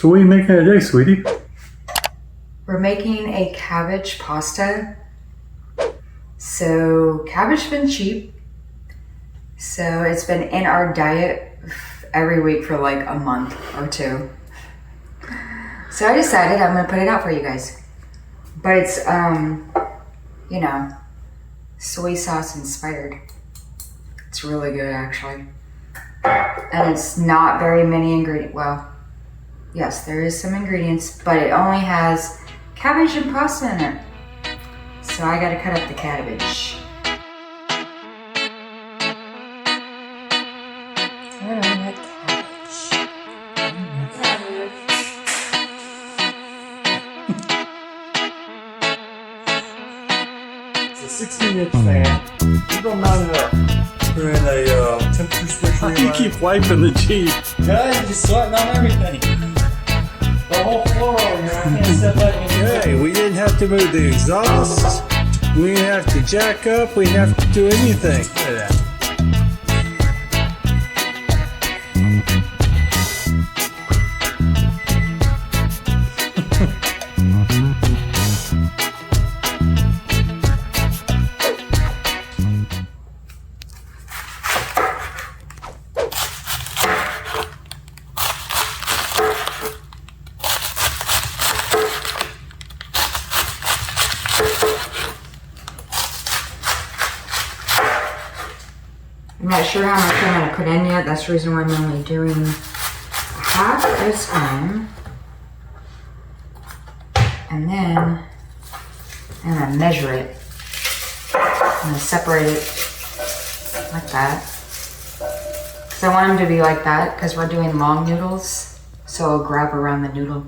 So what are you making today, sweetie? We're making a cabbage pasta. So cabbage been cheap. So it's been in our diet every week for like a month or two. So I decided I'm gonna put it out for you guys. But it's, you know, soy sauce inspired. It's really good actually. And it's not very many ingredients. Well, yes, there is some ingredients, but it only has cabbage and pasta in it. So I gotta cut up the cabbage. I don't like cabbage. It's a 16-inch fan. You don't mount it up. We're in a temperature switch. How do you keep wiping the Jeep? Guys, you're sweating on everything. The whole floor over here. I can't step back and Hey, we didn't have to move the exhaust. We didn't have to jack up. We didn't have to do anything. Look at that. I'm not sure how much I'm gonna put in yet. That's the reason why I'm only doing half at a time. And then I'm gonna measure it. I'm gonna separate it like that. Because I want them to be like that because we're doing long noodles. So I'll grab around the noodle.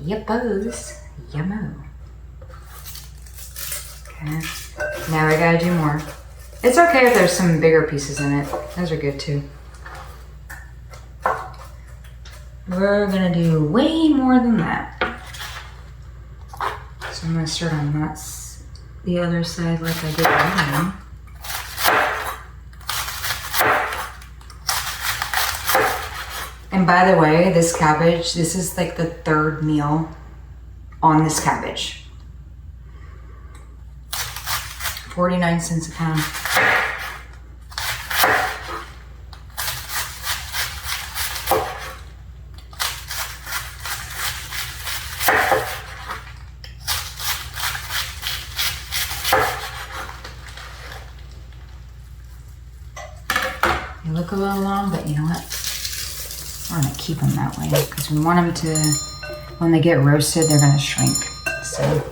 Yippos. Yummo. Okay. Now I gotta do more. It's okay if there's some bigger pieces in it. Those are good too. We're gonna do way more than that. So I'm gonna start on the other side like I did earlier. And by the way, this cabbage, this is like the third meal on this cabbage. 49 cents a pound. They look a little long, but you know what? We're gonna keep them that way because we want them to, when they get roasted, they're gonna shrink. So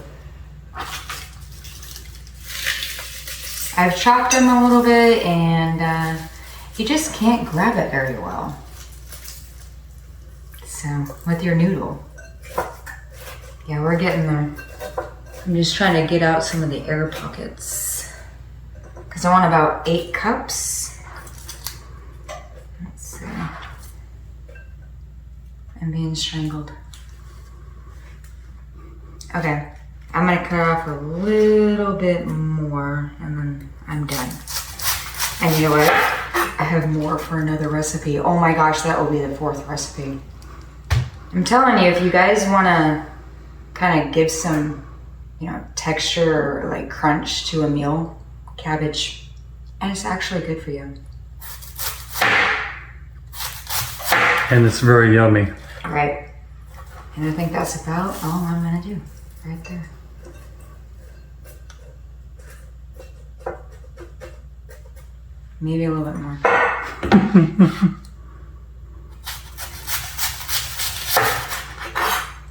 I've chopped them a little bit and you just can't grab it very well. So with your noodle. Yeah, we're getting there. I'm just trying to get out some of the air pockets because I want about 8 cups. Let's see. I'm being strangled. Okay. I'm gonna cut off a little bit more and then I'm done. And you know what? I have more for another recipe. Oh my gosh, that will be the 4th recipe. I'm telling you, if you guys wanna kind of give some, you know, texture or like crunch to a meal, cabbage, and it's actually good for you. And it's very yummy. Right. And I think that's about all I'm gonna do right there. Maybe a little bit more.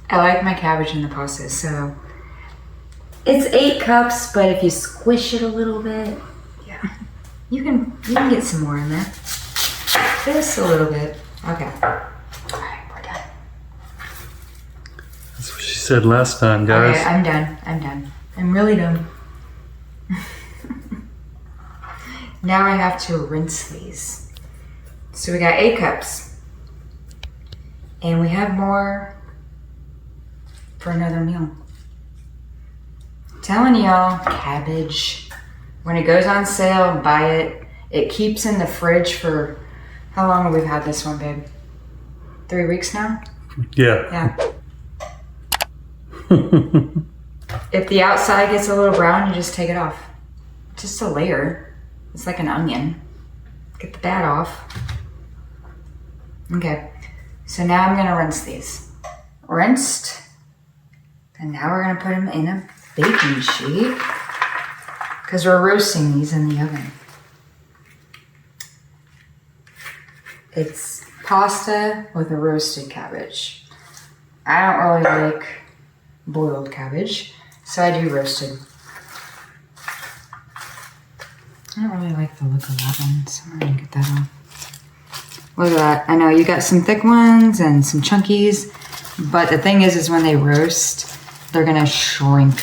I like my cabbage in the pasta, so it's 8 cups, but if you squish it a little bit, yeah, you can get some more in there. Just a little bit. Okay. All right, we're done. That's what she said last time, guys. Okay, I'm done. I'm done. I'm really done. Now I have to rinse these. So we got 8 cups. And we have more for another meal. I'm telling y'all, cabbage. When it goes on sale, buy it. It keeps in the fridge for, how long have we had this one, babe? 3 weeks now? Yeah. If the outside gets a little brown, you just take it off. Just a layer. It's like an onion. Get the bad off. Okay. So now I'm gonna rinse these. Rinsed. And now we're gonna put them in a baking sheet because we're roasting these in the oven. It's pasta with a roasted cabbage. I don't really like boiled cabbage, so I do roasted. I don't really like the look of that one, so I'm gonna get that off. Look at that. I know you got some thick ones and some chunkies, but the thing is when they roast, they're gonna shrink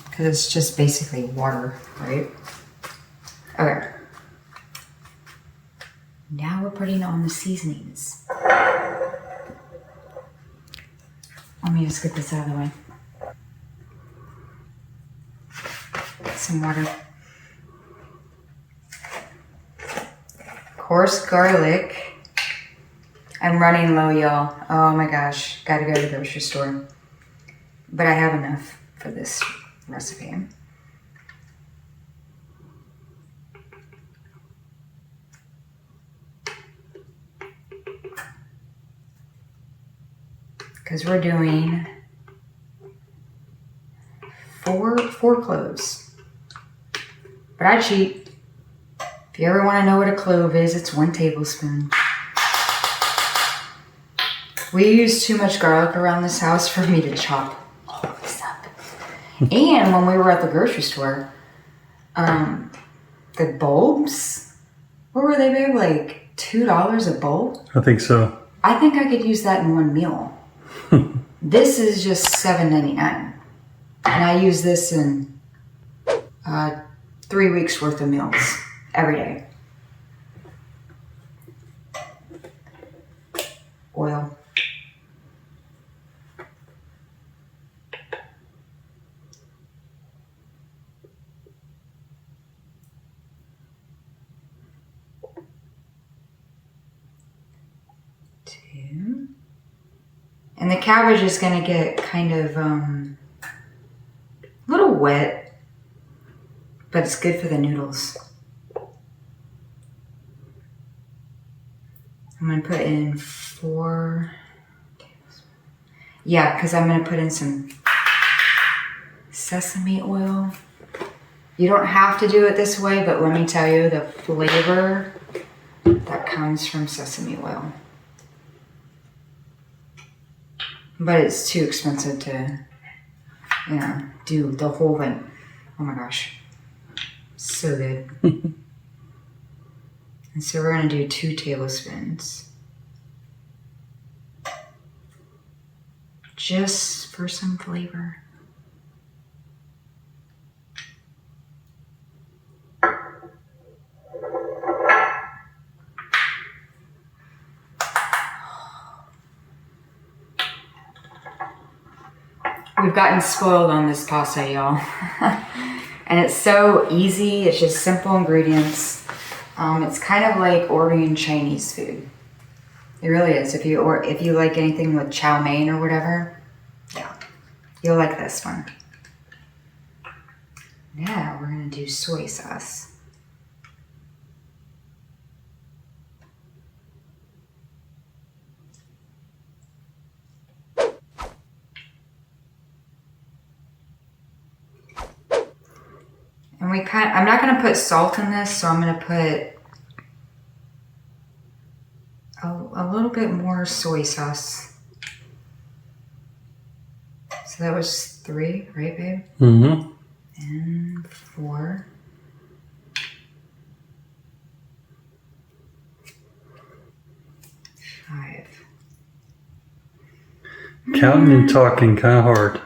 because it's just basically water, right? Okay. Now we're putting on the seasonings. Let me just get this out of the way. Some water. Coarse garlic. I'm running low, y'all. Oh my gosh. Gotta go to the grocery store. But I have enough for this recipe. Because we're doing four cloves. But I cheat. If you ever want to know what a clove is, it's 1 tablespoon. We use too much garlic around this house for me to chop all of this up. And when we were at the grocery store, the bulbs, what were they, babe? Like $2 a bulb? I think so. I think I could use that in one meal. This is just $7.99, and I use this in 3 weeks worth of meals every day. Oil. And the cabbage is going to get kind of a little wet, but it's good for the noodles. I'm going to put in 4 tablespoons. Yeah, because I'm going to put in some sesame oil. You don't have to do it this way, but let me tell you the flavor that comes from sesame oil. But it's too expensive to, do the whole thing. Oh my gosh. So good. And so we're going to do 2 tablespoons. Just for some flavor. We've gotten spoiled on this pasta, y'all. And it's so easy. It's just simple ingredients. It's kind of like ordering Chinese food. It really is. If you like anything with chow mein or whatever, yeah, you'll like this one. Now we're going to do soy sauce. And I'm not going to put salt in this, so I'm going to put a little bit more soy sauce. So that was 3, right, babe? Mm-hmm. And 4. Five. Counting and talking kind of hard.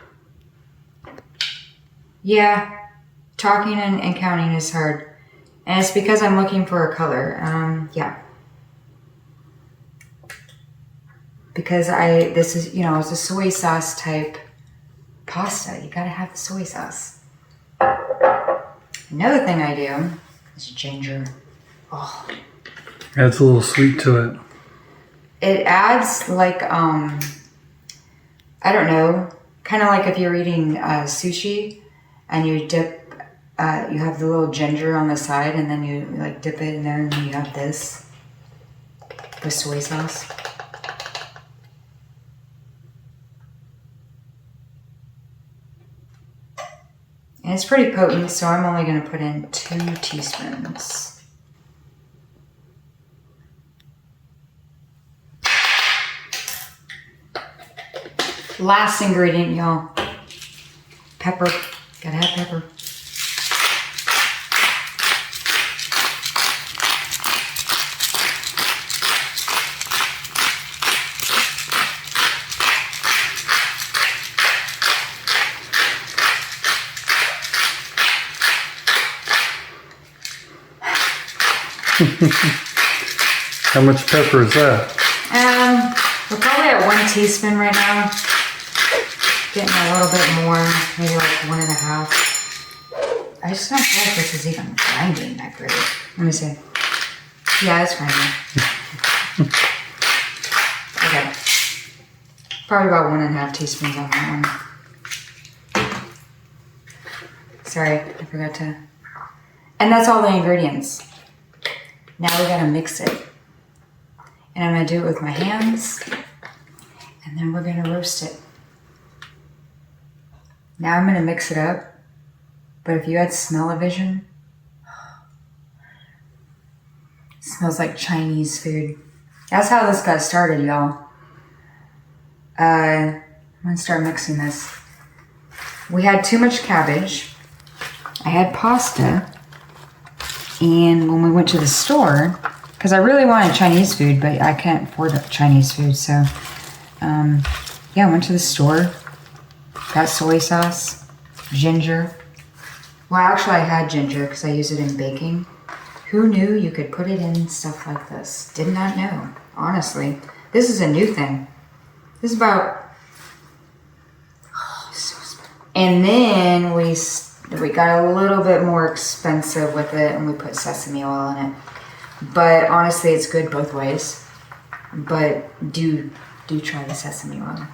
Yeah. Talking and counting is hard. And it's because I'm looking for a color. Yeah. Because this is, it's a soy sauce type pasta. You gotta have the soy sauce. Another thing I do is ginger. Oh. Adds a little sweet to it. It adds like I don't know, kind of like if you're eating sushi and you dip, you have the little ginger on the side and then you like dip it in there and then you have this, the soy sauce. And it's pretty potent, so I'm only going to put in 2 teaspoons. Last ingredient, y'all. Pepper. Gotta have pepper. How much pepper is that? We're probably at 1 teaspoon right now. Getting a little bit more, maybe like 1.5. I just don't feel like this is even grinding that great. Let me see. Yeah, it's grinding. Okay. Probably about 1.5 teaspoons on that one. Sorry, I forgot to. And that's all the ingredients. Now we gotta mix it. And I'm gonna do it with my hands. And then we're gonna roast it. Now I'm gonna mix it up. But if you had smell-o-vision, it smells like Chinese food. That's how this got started, y'all. I'm gonna start mixing this. We had too much cabbage. I had pasta. And when we went to the store, because I really wanted Chinese food, but I can't afford Chinese food, so yeah, I went to the store, got soy sauce, ginger. Well, actually I had ginger because I use it in baking. Who knew you could put it in stuff like this? Did not know, honestly. This is a new thing. This is about, oh, so smart. And then we got a little bit more expensive with it and we put sesame oil in it. But honestly, it's good both ways. But do try the sesame oil.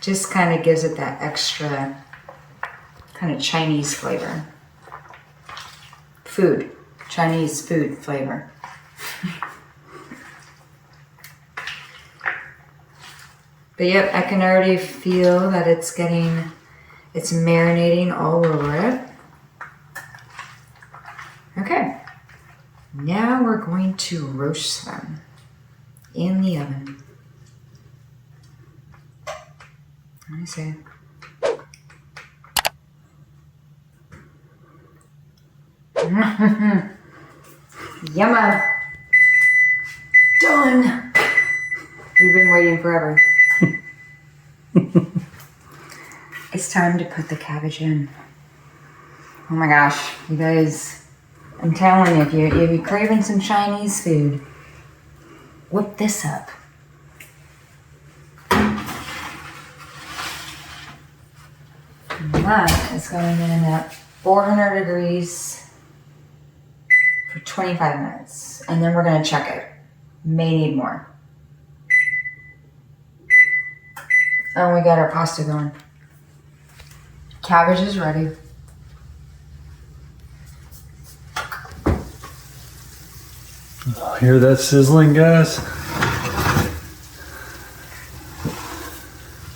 Just kind of gives it that extra kind of Chinese flavor. Chinese food flavor. But yep, I can already feel that it's marinating all over it. Okay. Now we're going to roast them in the oven. Let me see. Yumma. Done. We've been waiting forever. It's time to put the cabbage in. Oh my gosh, you guys, I'm telling you, if you're craving some Chinese food, whip this up. And that is going in at 400 degrees for 25 minutes. And then we're gonna check it. May need more. Oh, we got our pasta going. Cabbage is ready. Hear that sizzling, guys?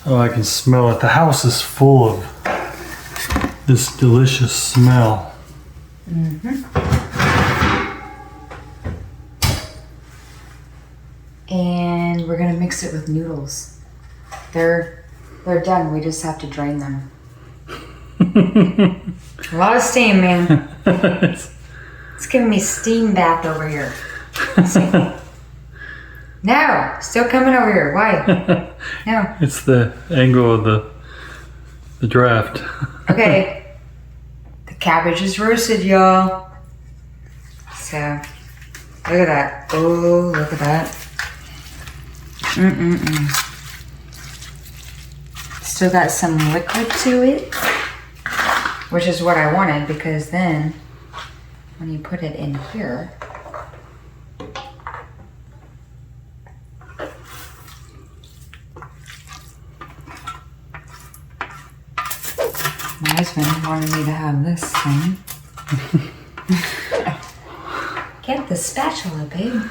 Oh, I can smell it. The house is full of this delicious smell. Mm-hmm. And we're gonna mix it with noodles. They're done. We just have to drain them. A lot of steam, man. It's giving me steam bath over here. No, still coming over here. Why? No. It's the angle of the draft. Okay. The cabbage is roasted, y'all. So, look at that. Oh, look at that. Still got some liquid to it, which is what I wanted, because then when you put it in here, My husband wanted me to have this thing. Get the spatula, babe.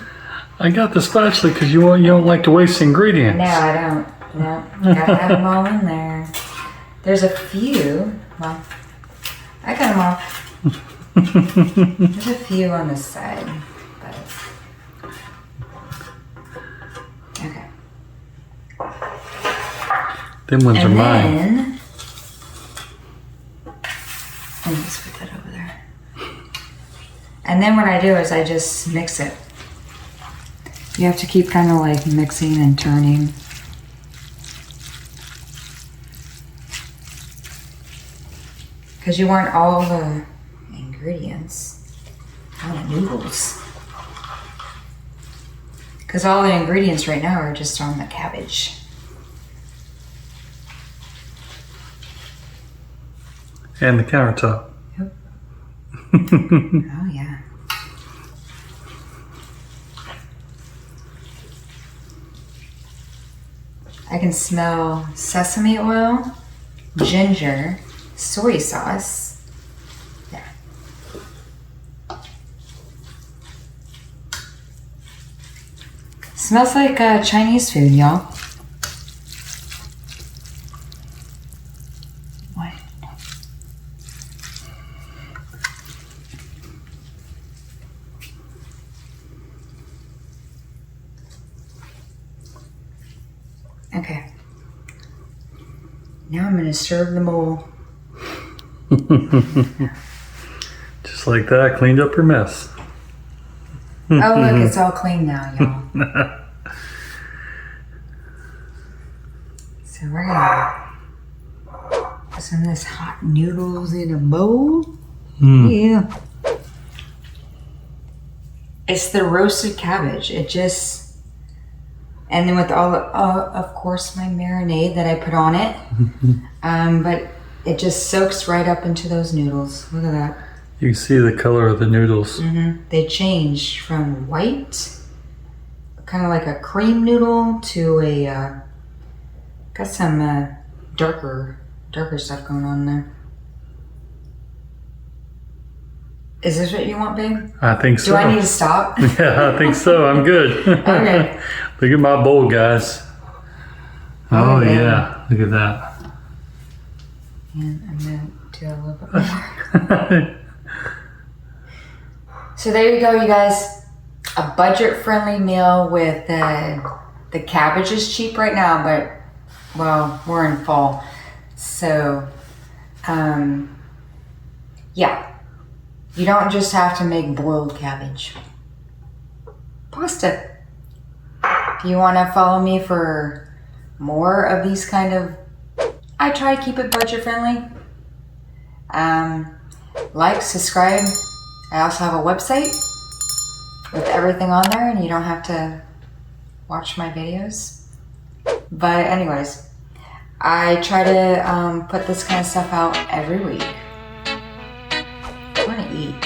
I got the spatula because you don't like to waste ingredients. No, I don't. No, gotta have them all in there. There's a few. Well, I got them all. There's a few on the side, but okay. Them ones are mine. Then, let me just put that over there. And then what I do is I just mix it. You have to keep kind of like mixing and turning. Because you want all the ingredients, all the noodles. Because all the ingredients right now are just on the cabbage. And the countertop. Yep. Oh yeah. I can smell sesame oil, ginger, soy sauce. Yeah. Smells like Chinese food, y'all. What? Okay. Now I'm going to serve them all. Just like that, I cleaned up your mess. Oh, look, it's all clean now, y'all. So we're gonna put some of this hot noodles in a bowl. Yeah. It's the roasted cabbage. It just, and then with all, of course, my marinade that I put on it. But it just soaks right up into those noodles. Look at that. You can see the color of the noodles. They change from white, kind of like a cream noodle, to a, got some darker stuff going on there. Is this what you want, babe? I think so. Do I need to stop? Yeah, I think so. I'm good. Okay. Look at my bowl, guys. Oh, Okay. yeah. Look at that. And I'm going to do a little bit more. So there you go, you guys. A budget-friendly meal with the cabbage is cheap right now, but, well, we're in fall. So, yeah. You don't just have to make boiled cabbage. Pasta. If you want to follow me for more of these kind of, I try to keep it budget-friendly. Like, subscribe. I also have a website with everything on there, and you don't have to watch my videos. But anyways, I try to put this kind of stuff out every week. I want to eat.